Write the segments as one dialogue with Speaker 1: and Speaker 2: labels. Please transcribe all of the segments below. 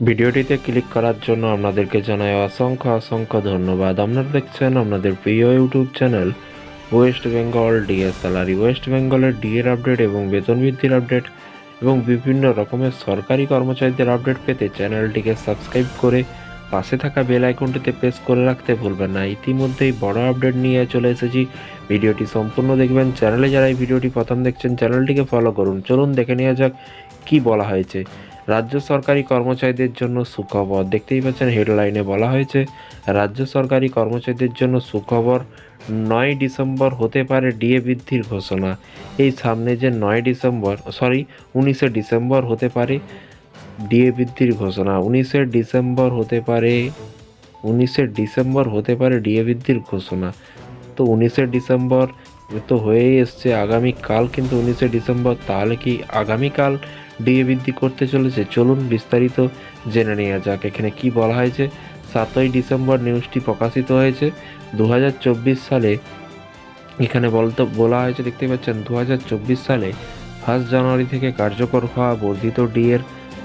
Speaker 1: ভিডিওটিতে ক্লিক করার জন্য আপনাদেরকে জানাই অসংখ্য ধন্যবাদ। আপনারা দেখছেন আপনাদের প্রিয় YouTube channel West Bengal DA salary. West বেঙ্গলের ডিএর আপডেট এবং বেতন বৃদ্ধির আপডেট এবং বিভিন্ন রকমের সরকারি কর্মচারীদের আপডেট পেতে চ্যানেলটিকে সাবস্ক্রাইব করে পাশে থাকা বেল আইকনটিতে প্রেস করে রাখতে ভুলবেন না। ইতিমধ্যেই বড় আপডেট নিয়ে চলে এসেছি, ভিডিওটি সম্পূর্ণ দেখবেন। চ্যানেলে যারা এই ভিডিওটি প্রথম দেখছেন চ্যানেলটিকে ফলো করুন। চলুন দেখে নেওয়া যাক কি বলা হয়েছে। রাজ্য সরকারি কর্মচারীদের জন্য সুখবর। দেখতেই পাচ্ছেন হেডলাইনে বলা হয়েছে রাজ্য সরকারি কর্মচারীদের জন্য সুখবর, 9 ডিসেম্বর হতে পারে ডিএ বৃদ্ধির ঘোষণা। এই সামনে যে 19 ডিসেম্বর হতে পারে ডিএ বৃদ্ধির ঘোষণা। 19 ডিসেম্বর হতে পারে ডিএ বৃদ্ধির ঘোষণা। তো 19 ডিসেম্বর তো হয়েই এসছে, আগামীকাল কিন্তু 19 ডিসেম্বর। তাহলে কি আগামীকাল ডিএ বৃদ্ধি করতে চলেছে? চলুন বিস্তারিত জেনে নেওয়া যাক। এখানে কি বলা হয়েছে, 7ই ডিসেম্বর নিউজটি প্রকাশিত হয়েছে। 2024 সালে এখানে বলা হয়েছে, দেখতে পাচ্ছেন 2024 সালে 1 জানুয়ারি থেকে কার্যকর হওয়া বর্ধিত ডিএর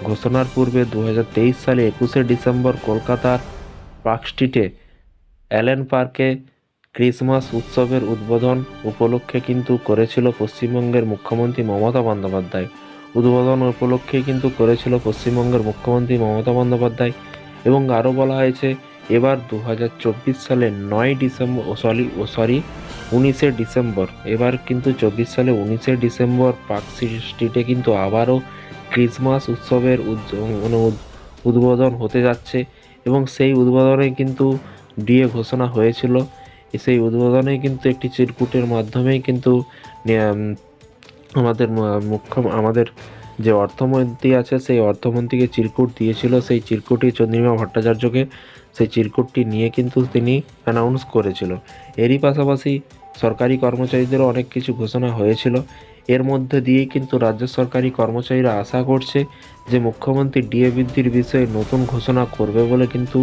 Speaker 1: ঘোষণার পূর্বে 2023 সালে 21 ডিসেম্বর কলকাতার পার্ক স্ট্রিটে অ্যালেন পার্কে ক্রিসমাস উৎসবের উদ্বোধন উপলক্ষে কিন্তু করেছিল পশ্চিমবঙ্গের মুখ্যমন্ত্রী মমতা বন্দ্যোপাধ্যায়। এবং আরও বলা হয়েছে এবার 2024 সালে 19 ডিসেম্বর, এবার কিন্তু 24 সালে 19 ডিসেম্বর পার্ক স্ট্রিটে কিন্তু আবারও ক্রিসমাস উৎসবের উদ্বোধন হতে যাচ্ছে। এবং সেই উদ্বোধনে কিন্তু ডিএ ঘোষণা হয়েছিল। সেই উদ্বোধনে কিন্তু একটি চিরকুটের মাধ্যমেই কিন্তু আমাদের যে অর্থমন্ত্রী আছে সেই অর্থমন্ত্রীকে চিরকুট দিয়েছিল। সেই চিরকুটটি চন্দ্রিমা ভট্টাচার্যকে, সেই চিরকুটটি নিয়ে কিন্তু তিনি অ্যানাউন্স করেছিল। এরই পাশাপাশি সরকারি কর্মচারীদেরও অনেক কিছু ঘোষণা হয়েছিল। এর মধ্যে দিয়েই কিন্তু রাজ্য সরকারি কর্মচারীরা আশা করছে যে মুখ্যমন্ত্রী ডিএ বৃদ্ধির বিষয়ে নতুন ঘোষণা করবে বলে কিন্তু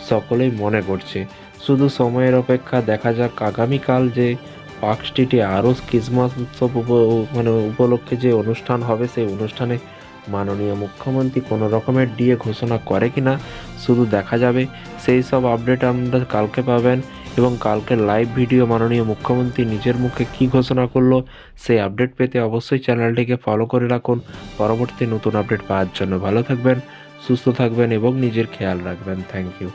Speaker 1: সকলেই মনে করছে। শুধু সময়ের অপেক্ষা, দেখা যাক আগামীকাল যে পার্ক স্ট্রিটে আরও ক্রিসমাস উৎসব উপলক্ষে যে অনুষ্ঠান হবে, সেই অনুষ্ঠানে মাননীয় মুখ্যমন্ত্রী কোনো রকমের ডিএ ঘোষণা করে কিনা শুধু দেখা যাবে। সেই সব আপডেট আমরা কালকে পাবেন এবং কালকে লাইভ ভিডিও মাননীয় মুখ্যমন্ত্রী নিজের মুখে কি ঘোষণা করলো সেই আপডেট পেতে অবশ্যই চ্যানেলটিকে ফলো করে রাখুন পরবর্তী নতুন আপডেট পাওয়ার জন্য। ভালো থাকবেন, সুস্থ থাকবেন এবং নিজের খেয়াল রাখবেন। Thank you.